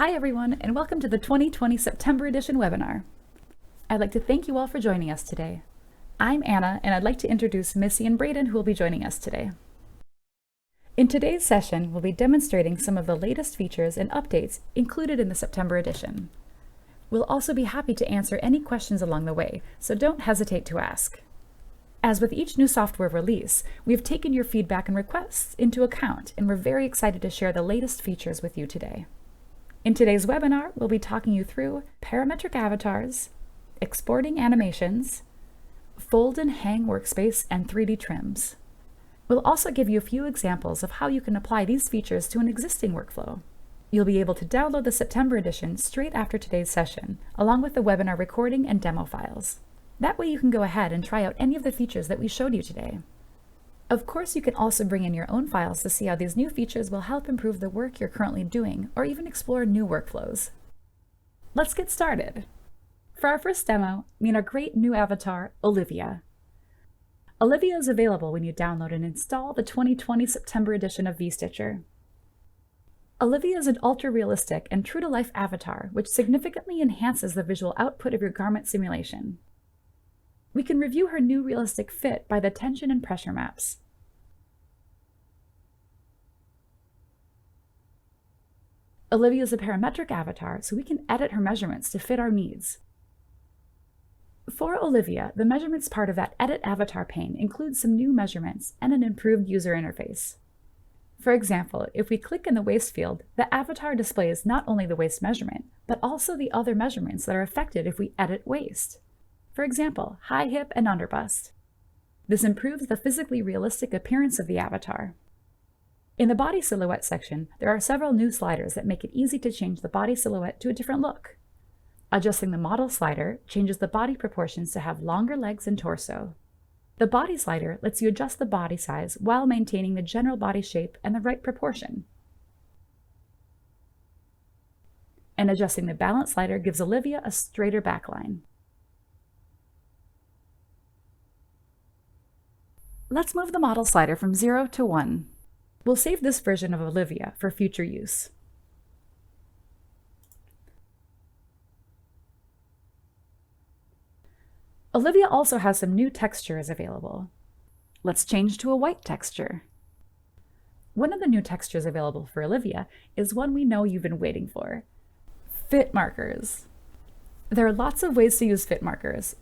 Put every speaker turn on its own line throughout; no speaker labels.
Hi everyone, and welcome to the 2020 September edition webinar. I'd like to thank you all for joining us today. I'm Anna, and I'd like to introduce Missy and Brayden, who will be joining us today. In today's session, we'll be demonstrating some of the latest features and updates included in the September edition. We'll also be happy to answer any questions along the way, so don't hesitate to ask. As with each new software release, we've taken your feedback and requests into account, and we're very excited to share the latest features with you today. In today's webinar, we'll be talking you through parametric avatars, exporting animations, fold and hang workspace, and 3D trims. We'll also give you a few examples of how you can apply these features to an existing workflow. You'll be able to download the September edition straight after today's session, along with the webinar recording and demo files. That way you can go ahead and try out any of the features that we showed you today. Of course, you can also bring in your own files to see how these new features will help improve the work you're currently doing, or even explore new workflows. Let's get started. For our first demo, meet our great new avatar, Olivia. Olivia is available when you download and install the 2020 September edition of VStitcher. Olivia is an ultra-realistic and true-to-life avatar, which significantly enhances the visual output of your garment simulation. We can review her new realistic fit by the tension and pressure maps. Olivia is a parametric avatar, so we can edit her measurements to fit our needs. For Olivia, the measurements part of that Edit Avatar pane includes some new measurements and an improved user interface. For example, if we click in the waist field, the avatar displays not only the waist measurement, but also the other measurements that are affected if we edit waist. For example, high hip and under bust. This improves the physically realistic appearance of the avatar. In the body silhouette section, there are several new sliders that make it easy to change the body silhouette to a different look. Adjusting the model slider changes the body proportions to have longer legs and torso. The body slider lets you adjust the body size while maintaining the general body shape and the right proportion. And adjusting the balance slider gives Olivia a straighter backline. Let's move the model slider from 0 to 1. We'll save this version of Olivia for future use. Olivia also has some new textures available. Let's change to a white texture. One of the new textures available for Olivia is one we know you've been waiting for: fit markers. There are lots of ways to use fit markers.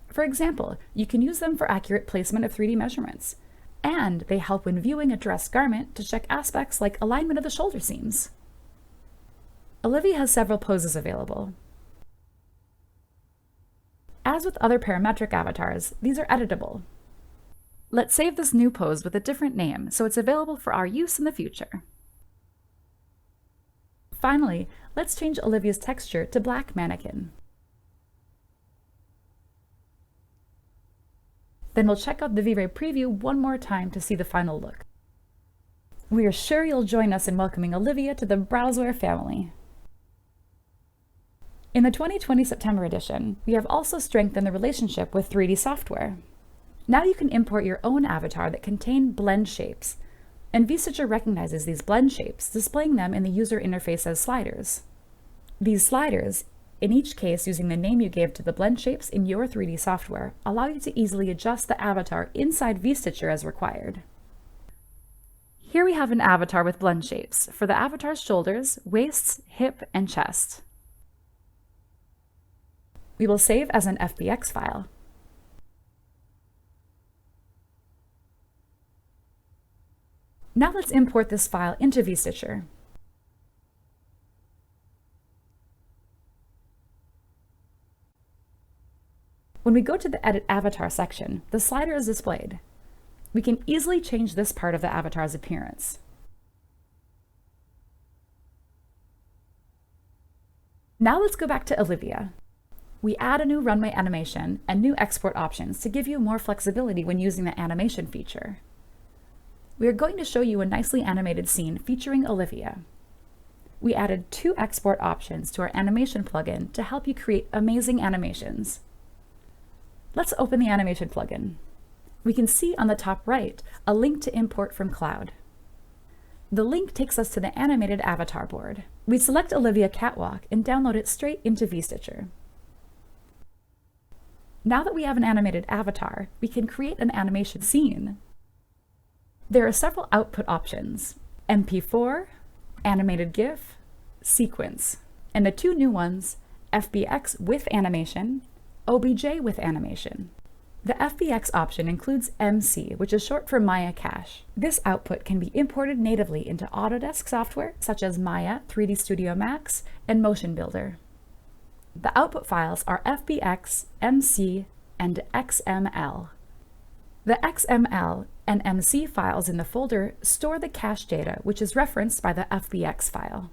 For example, you can use them for accurate placement of 3D measurements, and they help when viewing a dress garment to check aspects like alignment of the shoulder seams. Olivia has several poses available. As with other parametric avatars, these are editable. Let's save this new pose with a different name so it's available for our use in the future. Finally, let's change Olivia's texture to black mannequin. Then we'll check out the V-Ray preview one more time to see the final look. We are sure you'll join us in welcoming Olivia to the Browseware family. In the 2020 September edition, we have also strengthened the relationship with 3D software. Now you can import your own avatar that contain blend shapes, and VStitcher recognizes these blend shapes, displaying them in the user interface as sliders. These sliders, in each case using the name you gave to the blend shapes in your 3D software, allow you to easily adjust the avatar inside VStitcher as required. Here we have an avatar with blend shapes for the avatar's shoulders, waists, hip, and chest. We will save as an FBX file. Now let's import this file into VStitcher. When we go to the Edit Avatar section, the slider is displayed. We can easily change this part of the avatar's appearance. Now let's go back to Olivia. We add a new Runway animation and new export options to give you more flexibility when using the animation feature. We are going to show you a nicely animated scene featuring Olivia. We added 2 export options to our animation plugin to help you create amazing animations. Let's open the animation plugin. We can see on the top right a link to import from cloud. The link takes us to the animated avatar board. We select Olivia Catwalk and download it straight into VStitcher. Now that we have an animated avatar, we can create an animation scene. There are several output options: MP4, animated GIF, sequence, and the two new ones, FBX with animation, OBJ with animation. The FBX option includes MC, which is short for Maya Cache. This output can be imported natively into Autodesk software such as Maya, 3D Studio Max, and Motion Builder. The output files are FBX, MC, and XML. The XML and MC files in the folder store the cache data, which is referenced by the FBX file.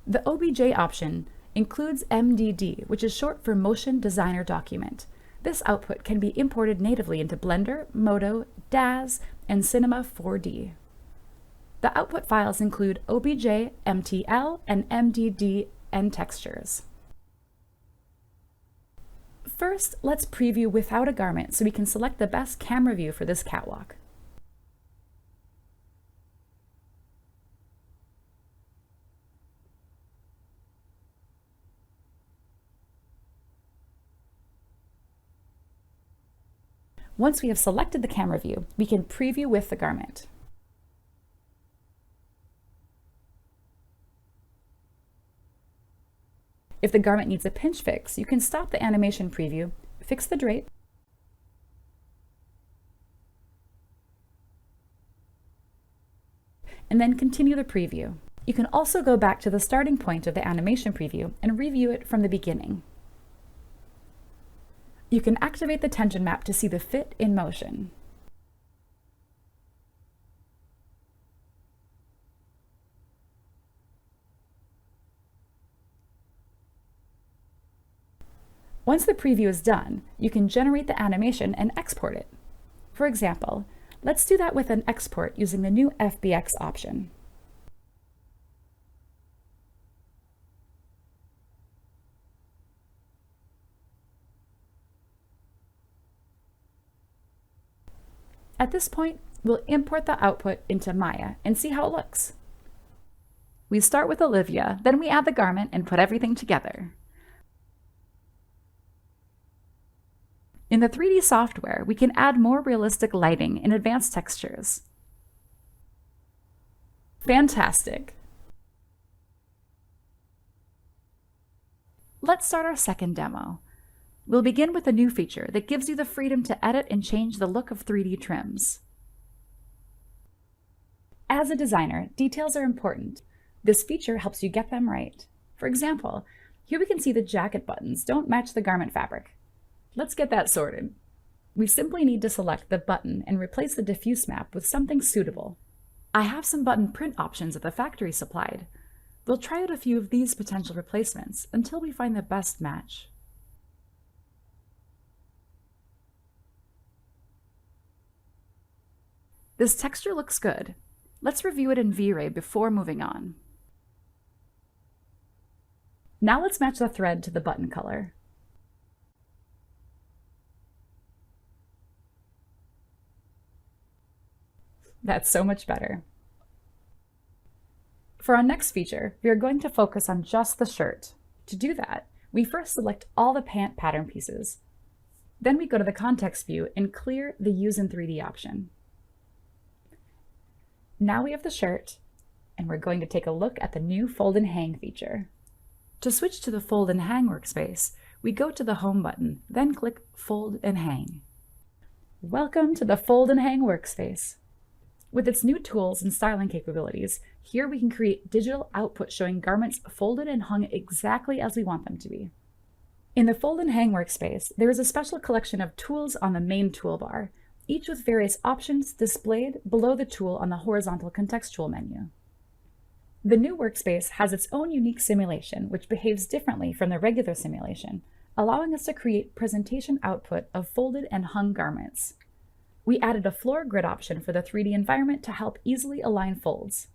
The OBJ option includes MDD, which is short for Motion Designer Document. This output can be imported natively into Blender, Modo, DAZ, and Cinema 4D. The output files include OBJ, MTL, and MDD and textures. First, let's preview without a garment so we can select the best camera view for this catwalk. Once we have selected the camera view, we can preview with the garment. If the garment needs a pinch fix, you can stop the animation preview, fix the drape, and then continue the preview. You can also go back to the starting point of the animation preview and review it from the beginning. You can activate the tension map to see the fit in motion. Once the preview is done, you can generate the animation and export it. For example, let's do that with an export using the new FBX option. At this point, we'll import the output into Maya and see how it looks. We start with Olivia, then we add the garment and put everything together. In the 3D software, we can add more realistic lighting and advanced textures. Fantastic! Let's start our second demo. We'll begin with a new feature that gives you the freedom to edit and change the look of 3D trims. As a designer, details are important. This feature helps you get them right. For example, here we can see the jacket buttons don't match the garment fabric. Let's get that sorted. We simply need to select the button and replace the diffuse map with something suitable. I have some button print options that the factory supplied. We'll try out a few of these potential replacements until we find the best match. This texture looks good. Let's review it in V-Ray before moving on. Now let's match the thread to the button color. That's so much better. For our next feature, we are going to focus on just the shirt. To do that, we first select all the pant pattern pieces. Then we go to the context view and clear the Use in 3D option. Now we have the shirt, and we're going to take a look at the new Fold and Hang feature. To switch to the Fold and Hang workspace, we go to the Home button, then click Fold and Hang. Welcome to the Fold and Hang workspace. With its new tools and styling capabilities, here we can create digital output showing garments folded and hung exactly as we want them to be. In the Fold and Hang workspace, there is a special collection of tools on the main toolbar, each with various options displayed below the tool on the horizontal contextual menu. The new workspace has its own unique simulation, which behaves differently from the regular simulation, allowing us to create presentation output of folded and hung garments. We added a floor grid option for the 3D environment to help easily align folds.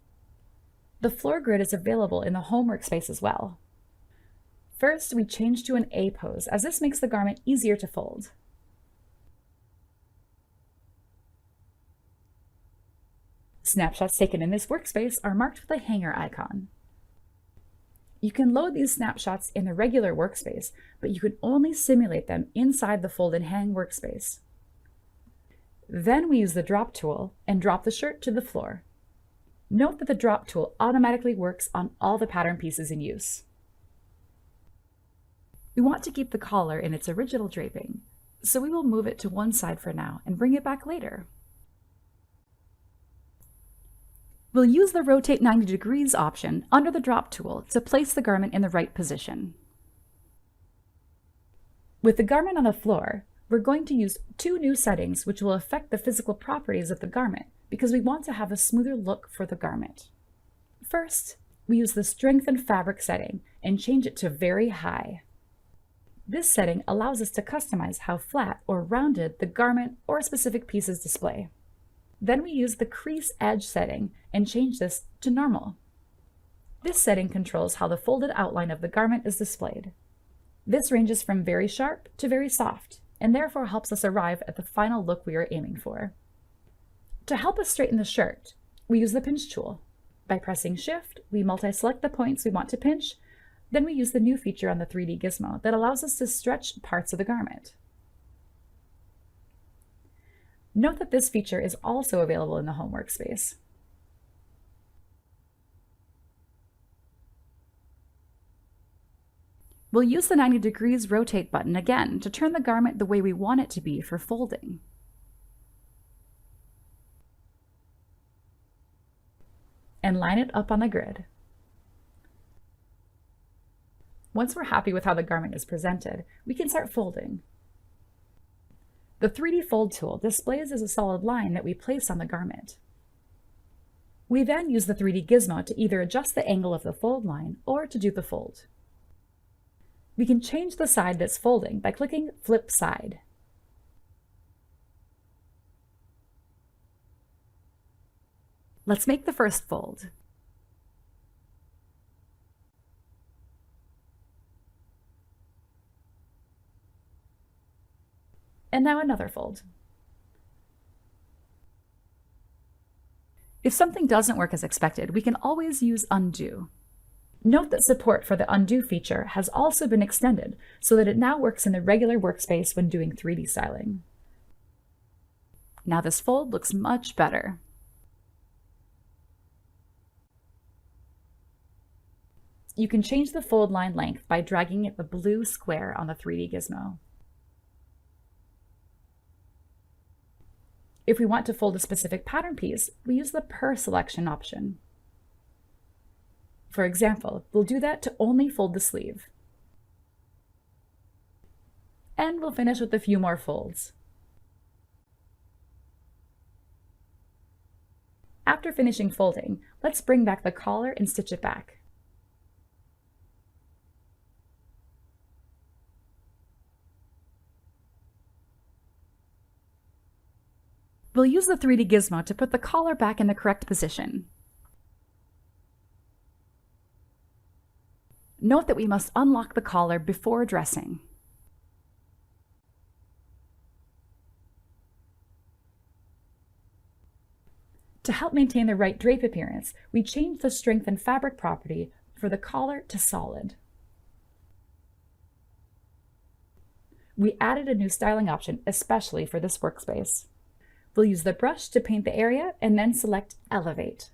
The floor grid is available in the Home workspace as well. First, we change to an A pose, as this makes the garment easier to fold. Snapshots taken in this workspace are marked with a hanger icon. You can load these snapshots in the regular workspace, but you can only simulate them inside the Fold and Hang workspace. Then we use the drop tool and drop the shirt to the floor. Note that the drop tool automatically works on all the pattern pieces in use. We want to keep the collar in its original draping, so we will move it to one side for now and bring it back later. We'll use the Rotate 90 degrees option under the drop tool to place the garment in the right position. With the garment on the floor, we're going to use two new settings which will affect the physical properties of the garment because we want to have a smoother look for the garment. First, we use the Strengthen Fabric setting and change it to Very High. This setting allows us to customize how flat or rounded the garment or specific pieces display. Then we use the Crease Edge setting and change this to Normal. This setting controls how the folded outline of the garment is displayed. This ranges from very sharp to very soft, and therefore helps us arrive at the final look we are aiming for. To help us straighten the shirt, we use the Pinch tool. By pressing Shift, we multi-select the points we want to pinch, then we use the new feature on the 3D gizmo that allows us to stretch parts of the garment. Note that this feature is also available in the home workspace. We'll use the 90 degrees rotate button again to turn the garment the way we want it to be for folding. And line it up on the grid. Once we're happy with how the garment is presented, we can start folding. The 3D Fold tool displays as a solid line that we place on the garment. We then use the 3D gizmo to either adjust the angle of the fold line or to do the fold. We can change the side that's folding by clicking Flip Side. Let's make the first fold. And now another fold. If something doesn't work as expected, we can always use Undo. Note that support for the Undo feature has also been extended so that it now works in the regular workspace when doing 3D styling. Now this fold looks much better. You can change the fold line length by dragging the blue square on the 3D gizmo. If we want to fold a specific pattern piece, we use the Per Selection option. For example, we'll do that to only fold the sleeve. And we'll finish with a few more folds. After finishing folding, let's bring back the collar and stitch it back. We'll use the 3D gizmo to put the collar back in the correct position. Note that we must unlock the collar before dressing. To help maintain the right drape appearance, we changed the Strengthen Fabric property for the collar to Solid. We added a new styling option especially for this workspace. We'll use the brush to paint the area and then select Elevate.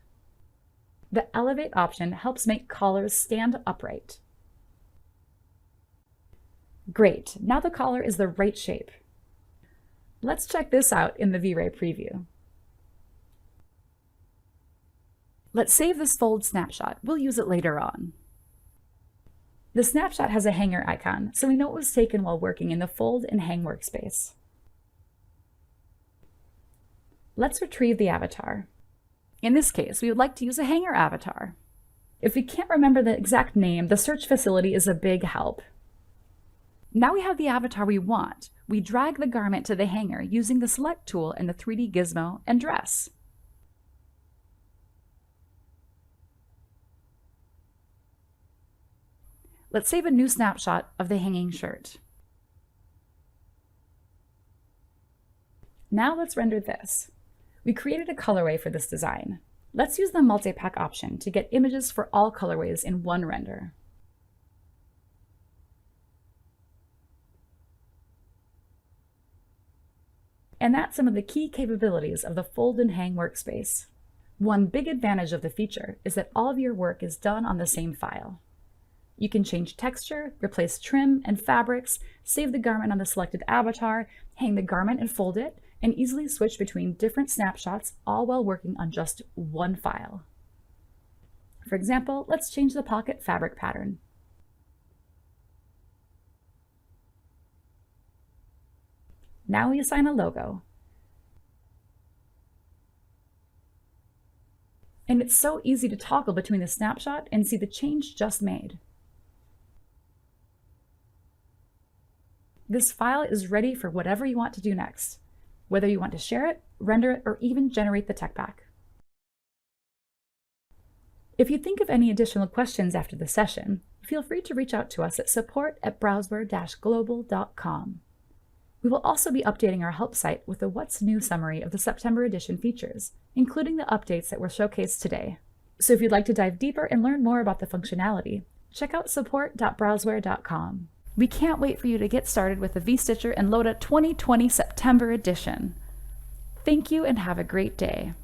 The Elevate option helps make collars stand upright. Great, now the collar is the right shape. Let's check this out in the V-Ray preview. Let's save this fold snapshot. We'll use it later on. The snapshot has a hanger icon, so we know it was taken while working in the Fold and Hang workspace. Let's retrieve the avatar. In this case, we would like to use a hanger avatar. If we can't remember the exact name, the search facility is a big help. Now we have the avatar we want. We drag the garment to the hanger using the Select tool and the 3D gizmo and dress. Let's save a new snapshot of the hanging shirt. Now let's render this. We created a colorway for this design. Let's use the multi-pack option to get images for all colorways in one render. And that's some of the key capabilities of the Fold and Hang workspace. One big advantage of the feature is that all of your work is done on the same file. You can change texture, replace trim and fabrics, save the garment on the selected avatar, hang the garment and fold it, and easily switch between different snapshots, all while working on just one file. For example, let's change the pocket fabric pattern. Now we assign a logo. And it's so easy to toggle between the snapshot and see the change just made. This file is ready for whatever you want to do next, whether you want to share it, render it, or even generate the tech pack. If you think of any additional questions after the session, feel free to reach out to us at support@browswear-global.com. We will also be updating our help site with a What's New summary of the September edition features, including the updates that were showcased today. So if you'd like to dive deeper and learn more about the functionality, check out support.browswear.com. We can't wait for you to get started with the VStitcher and Lotta 2020 September edition. Thank you and have a great day.